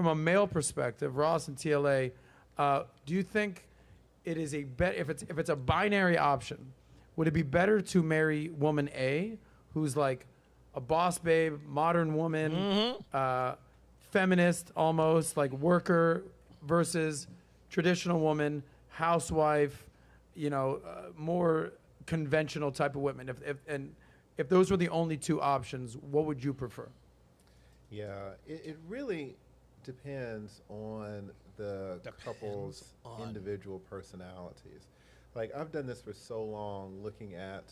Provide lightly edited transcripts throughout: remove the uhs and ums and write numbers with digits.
from a male perspective, Ross and TLA, do you think it is a if it's a binary option, would it be better to marry woman A, who's like a boss babe, modern woman, feminist almost, like worker, versus traditional woman, housewife, more conventional type of women? If those were the only two options, what would you prefer? Yeah, it really depends on the couple's individual personalities. Like, I've done this for so long, looking at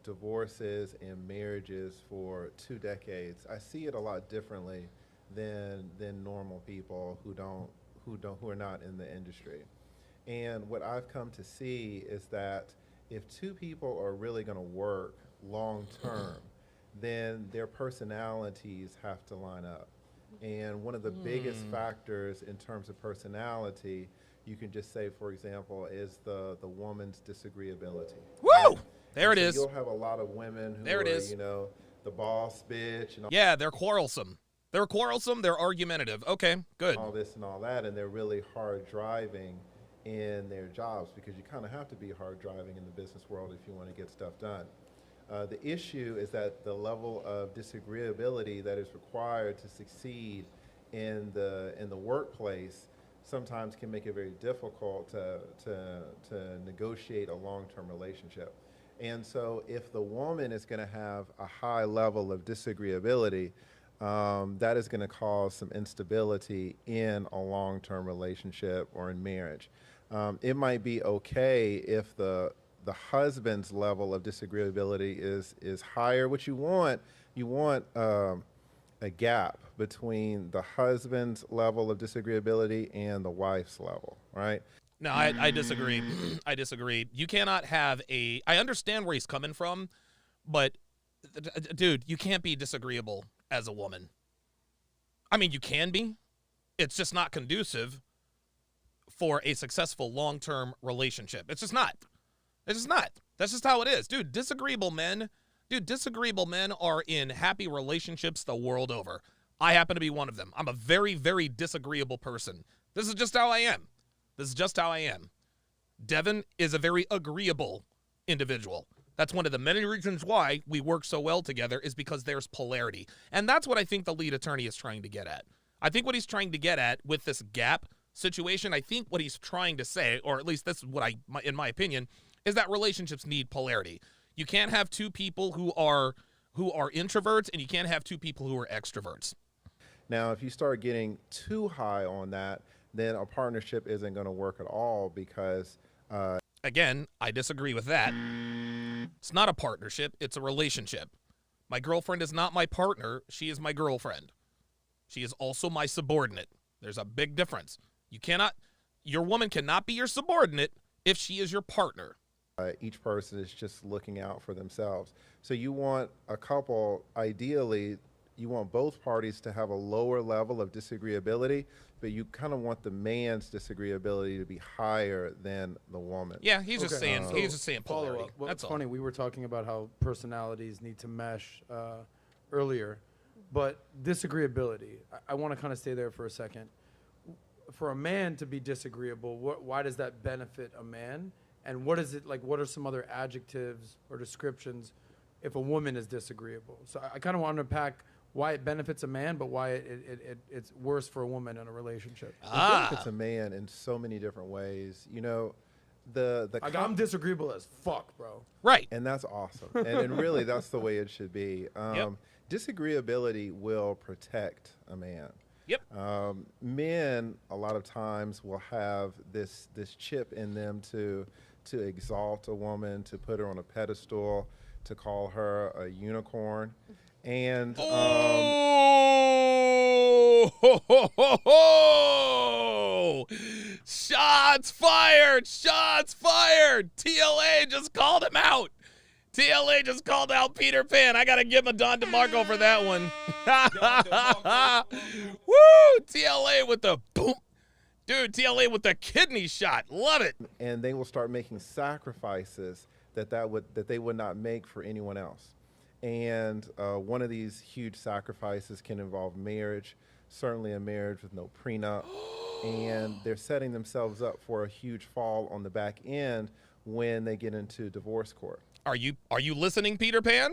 divorces and marriages for 2 decades. I see it a lot differently than normal people who are not in the industry. And what I've come to see is that if two people are really going to work long term, then their personalities have to line up. And one of the biggest factors in terms of personality, you can just say, for example, is the woman's disagreeability. Woo! Right? There it So is. You'll have a lot of women who There it are, is. the boss bitch and Yeah, they're quarrelsome. They're quarrelsome. They're argumentative. Okay, good. all this and all that, and they're really hard driving in their jobs, because you kind of have to be hard driving in the business world if you want to get stuff done. The issue is that the level of disagreeability that is required to succeed in the workplace sometimes can make it very difficult to negotiate a long-term relationship. And so if the woman is going to have a high level of disagreeability, that is going to cause some instability in a long-term relationship or in marriage. It might be okay if the husband's level of disagreeability is higher. What you want a gap between the husband's level of disagreeability and the wife's level, right? No, I disagree. I disagree. You cannot have I understand where he's coming from, but, dude, you can't be disagreeable as a woman. I mean, you can be. It's just not conducive for a successful long-term relationship. It's just not. It's just not. That's just how it is. Dude, disagreeable men are in happy relationships the world over. I happen to be one of them. I'm a very, very disagreeable person. This is just how I am. Devin is a very agreeable individual. That's one of the many reasons why we work so well together, is because there's polarity. And that's what I think the lead attorney is trying to get at. I think what he's trying to get at with this gap situation, I think what he's trying to say, or at least this is what in my opinion, is that relationships need polarity. You can't have two people who are introverts, and you can't have two people who are extroverts. Now, if you start getting too high on that, then a partnership isn't going to work at all, because again, I disagree with that. It's not a partnership, it's a relationship. My girlfriend is not my partner, she is my girlfriend. She is also my subordinate. There's a big difference. Your woman cannot be your subordinate if she is your partner. Each person is just looking out for themselves. So you want a couple, ideally, you want both parties to have a lower level of disagreeability, but you kind of want the man's disagreeability to be higher than the woman. Yeah, he's just saying Follow polarity. up. Well, That's it's all. funny. We were talking about how personalities need to mesh earlier, but disagreeability. I want to kind of stay there for a second. For a man to be disagreeable, why does that benefit a man? And what is it like? What are some other adjectives or descriptions if a woman is disagreeable? So I kind of want to unpack why it benefits a man, but why it's worse for a woman in a relationship. It benefits a man in so many different ways. I'm disagreeable as fuck, bro. Right. And that's awesome. and really, that's the way it should be. Yep. Disagreeability will protect a man. Yep. Men, a lot of times, will have this chip in them to exalt a woman, to put her on a pedestal, to call her a unicorn. And shots fired! Shots fired! TLA just called him out. TLA just called out Peter Pan. I gotta give him a Don DeMarco for that one. Woo! TLA with the boom. Dude, TLA with the kidney shot. Love it. and they will start making sacrifices that they would not make for anyone else. And one of these huge sacrifices can involve marriage. certainly a marriage with no prenup, and they're setting themselves up for a huge fall on the back end when they get into divorce court. Are you listening, Peter Pan?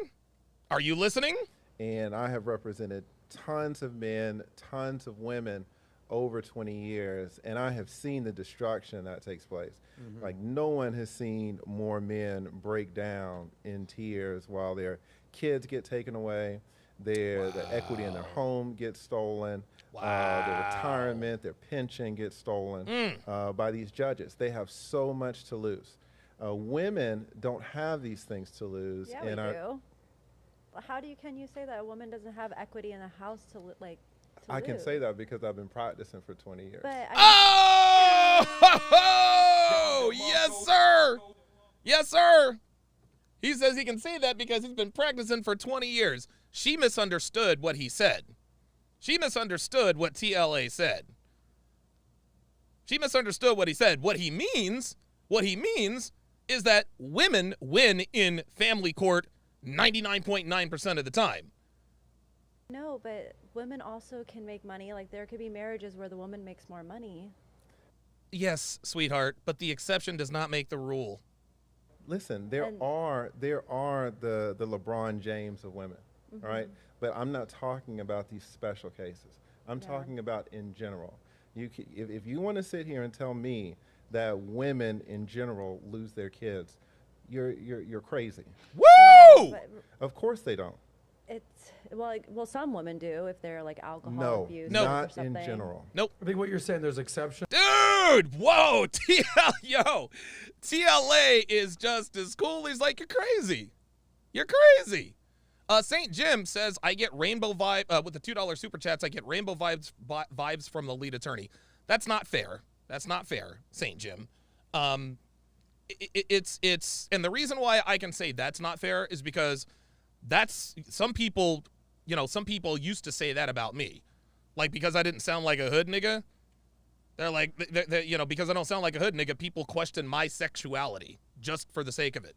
Are you listening? And I have represented tons of men, tons of women over 20 years, and I have seen the destruction that takes place. Like, no one has seen more men break down in tears while their kids get taken away, the equity in their home gets stolen, their retirement, their pension gets stolen by these judges. They have so much to lose. Women don't have these things to lose. Yeah, and we do. Can you say that a woman doesn't have equity in a house to I can lose? say that because I've been practicing for 20 years. But Oh, yes, sir. Yes, sir. He says he can say that because he's been practicing for 20 years. She misunderstood what he said. She misunderstood what TLA said. She misunderstood what he said. What he means is that women win in family court 99.9% of the time. no, but women also can make money. Like, there could be marriages where the woman makes more money. Yes, sweetheart, but the exception does not make the rule. Listen, there And- are the LeBron James of women, all right? But I'm not talking about these special cases. I'm Yeah. talking about in general. If you want to sit here and tell me that women in general lose their kids, you're crazy. Woo! But Of course they don't. it's well, some women do if they're like alcohol No, abuse or not in something. general. Nope. I think what you're saying, there's exceptions. Dude, whoa, TLA is just as cool. He's like, you're crazy. You're crazy. St. Jim says, I get rainbow vibe, with the $2 super chats, I get rainbow vibes from the lead attorney. That's not fair. That's not fair, St. Jim. It's, and the reason why I can say that's not fair is because some people used to say that about me. Like, because I didn't sound like a hood nigga. They're like, because I don't sound like a hood nigga, people question my sexuality just for the sake of it.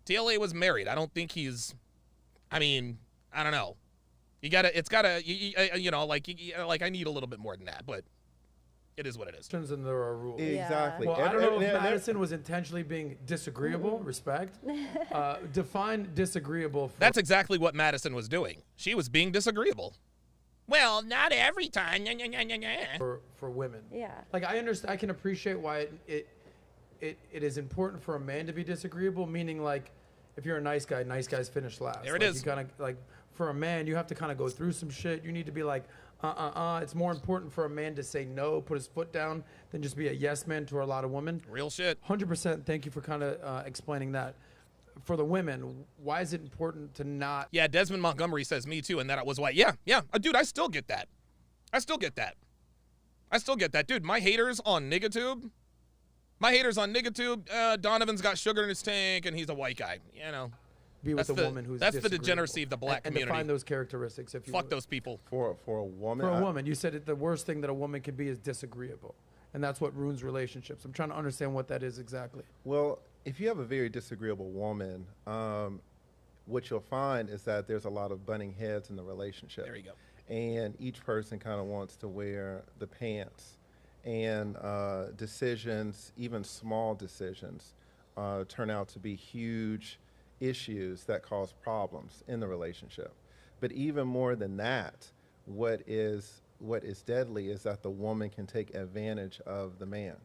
TLA was married. I don't think he's, I don't know. I need a little bit more than that, but it is what it is. And there are rules. Exactly. Well, I don't know if And- Madison was intentionally being disagreeable. Respect. Define disagreeable. That's exactly what Madison was doing. She was being disagreeable. Well, not every time. for women. Yeah. Like, I understand. I can appreciate why it is important for a man to be disagreeable. Meaning, like, if you're a nice guys finish last. There it Like, is. You gotta, like, for a man, you have to kind of go through some shit. You need to be like, It's more important for a man to say no, put his foot down, than just be a yes man to a lot of women. Real shit. 100%. Thank you for kind of explaining that. For the women, why is it important to not? Yeah, Desmond Montgomery says me too, and that was why. Yeah. Dude, I still get that. Dude, my haters on Nigatube, Donovan's got sugar in his tank, and he's a white guy. You know. Be with That's a the- woman who's that's the disagreeable. degeneracy of the black and community. define those characteristics. If you Fuck would. those people. For a woman, For a woman, you said the worst thing that a woman can be is disagreeable, and that's what ruins relationships. I'm trying to understand what that is exactly. Well, if you have a very disagreeable woman, what you'll find is that there's a lot of butting heads in the relationship. There you go. And each person kind of wants to wear the pants. And decisions, even small decisions, turn out to be huge issues that cause problems in the relationship. But even more than that, what is deadly is that the woman can take advantage of the man.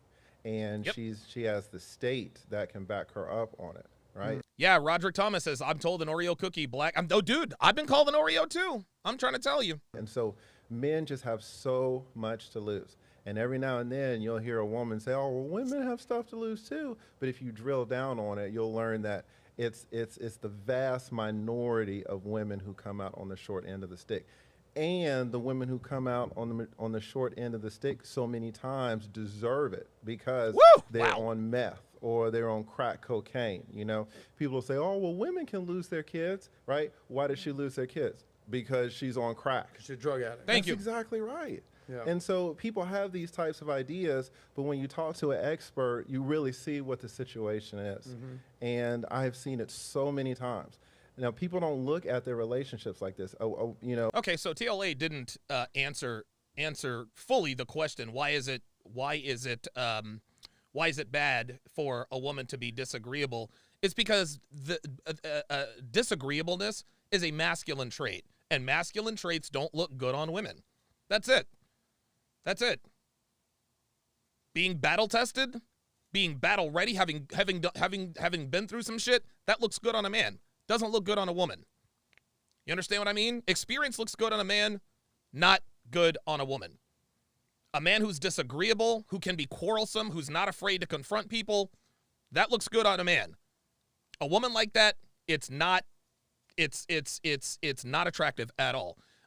And Yep. she has the state that can back her up on it, right? Yeah, Roderick Thomas says, I'm told an Oreo cookie black. Dude, I've been called an Oreo too. I'm trying to tell you. And so men just have so much to lose. And every now and then you'll hear a woman say, oh, well, women have stuff to lose too. But if you drill down on it, you'll learn that it's the vast minority of women who come out on the short end of the stick. And the women who come out on the short end of the stick so many times deserve it because Woo! they're Wow. on meth or they're on crack cocaine. You know, people will say, oh, well, women can lose their kids, right? Why did she lose their kids? Because she's on crack. She's a drug addict. Thank That's you. exactly right. Yeah. And so people have these types of ideas, but when you talk to an expert, you really see what the situation is. Mm-hmm. And I have seen it so many times. Now, people don't look at their relationships like this. You know, Okay, so TLA didn't answer answer fully the question, why is it bad for a woman to be disagreeable? It's because the disagreeableness is a masculine trait, and masculine traits don't look good on women. That's it. That's it. Being battle tested, being battle ready, having been through some shit, that looks good on a man. Doesn't look good on a woman. You understand what I mean? Experience looks good on a man, not good on a woman. A man who's disagreeable, who can be quarrelsome, who's not afraid to confront people, that looks good on a man. A woman like that, it's not attractive at all.